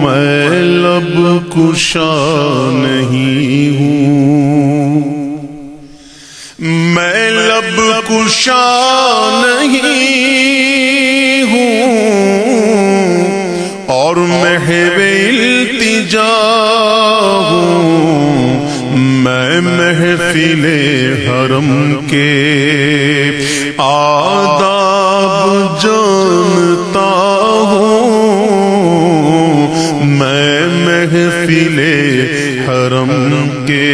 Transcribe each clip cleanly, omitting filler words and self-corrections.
میں لب کشا نہیں ہوں، میں لب کشا نہیں ہوں، اور محو التجا ہوں، میں محفل حرم کے آداب جانتا ہوں، میں محفل حرم کے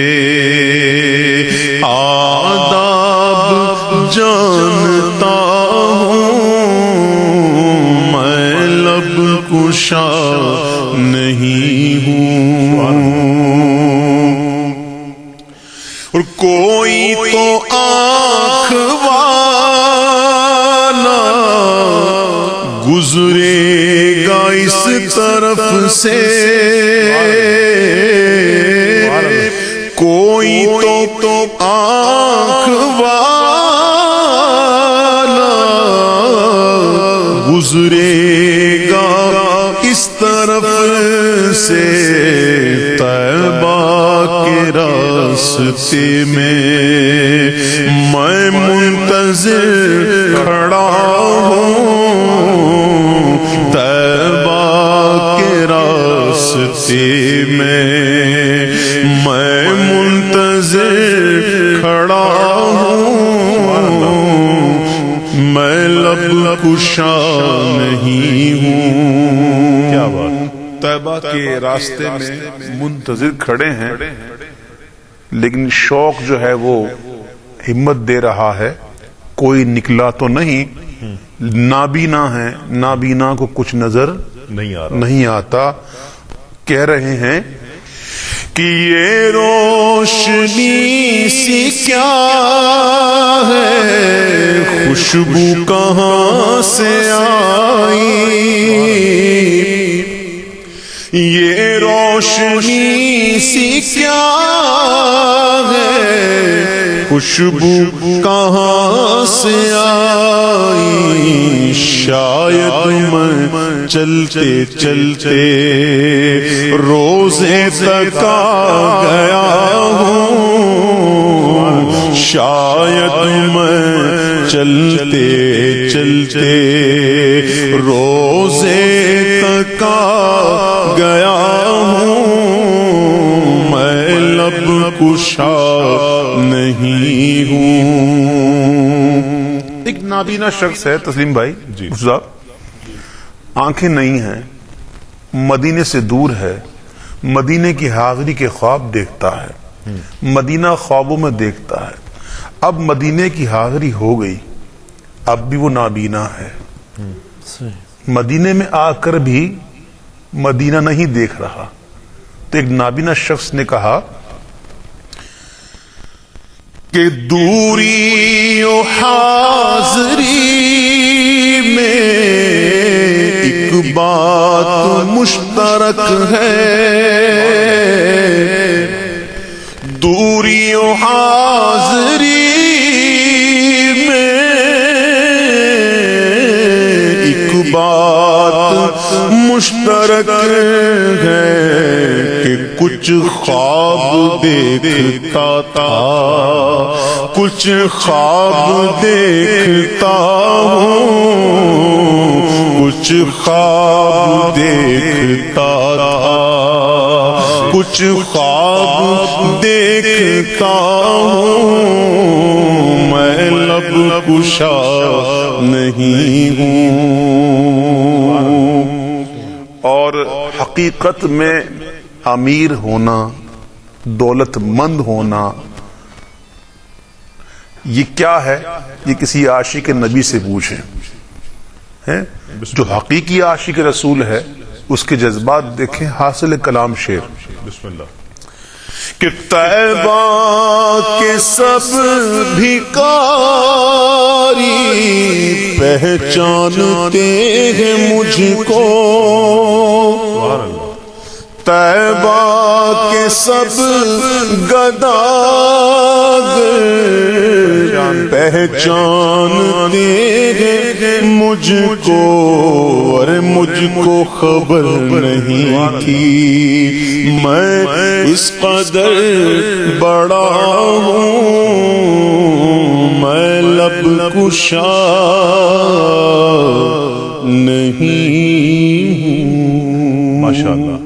آداب جانتا ہوں، میں لب کشا نہیں ہوں۔ اور کوئی تو آنکھ والا گزرے گا اس طرف سے، کوئی تو آنکھ والا گزرے گا اس طرف سے، طیبہ کے راستے میں میں منتظر کھڑا ہوں، طیبہ کے راستے میں میں منتظر کھڑا ہوں، میں لب کشا نہیں ہوں۔ کیا بات! طیبہ کے راستے میں منتظر کھڑے ہیں، لیکن شوق جو ہے وہ ہمت دے رہا ہے، کوئی نکلا تو نہیں، نابینا ہے، نابینا کو کچھ نظر نہیں آتا۔ کہہ رہے ہیں کہ یہ روشنی سی کیا ہے، خوشبو کہاں سے آئی، یہ روشنی سی کیا ہے، خوشبو کہاں سے آئی، شاید میں چلتے چلتے روزے تک آ گیا ہوں، شاید میں چلتے چلتے روزے تک آ گیا ہوں، میں لب کشا نہیں ہوں۔ ایک نابینا شخص ہے تسلیم بھائی صاحب، آنکھیں نہیں ہیں، مدینے سے دور ہے، مدینے کی حاضری کے خواب دیکھتا ہے، مدینہ خوابوں میں دیکھتا ہے، اب مدینے کی حاضری ہو گئی، اب بھی وہ نابینا ہے، مدینے میں آ کر بھی مدینہ نہیں دیکھ رہا۔ تو ایک نابینا شخص نے کہا کہ دوری و حاضری میں ایک بات مشترک ہے، دوری و حاضری میں ایک بات مشترک ہے، کہ کچھ خواب دیکھتا تھا، کچھ خواب دیکھتا ہوں، کچھ خواب دیکھتا تھا، کچھ خواب دیکھتا ہوں، میں لب کشا نہیں ہوں۔ اور حقیقت میں امیر ہونا، دولت مند ہونا، یہ کیا ہے؟ یہ کسی عاشق نبی سے پوچھیں، جو حقیقی عاشق رسول ہے اس کے جذبات دیکھیں۔ حاصل کلام شعر بسم اللہ کہ طیبہ کے سب بھکاری پہچانتے ہیں مجھ کو، طیبہ کے سب گداگر پہچانتے ہیں مجھ کو، اور مجھ کو خبر نہیں تھی میں اس قدر بڑا ہوں، میں لب کشا نہیں ہوں۔ ماشاءاللہ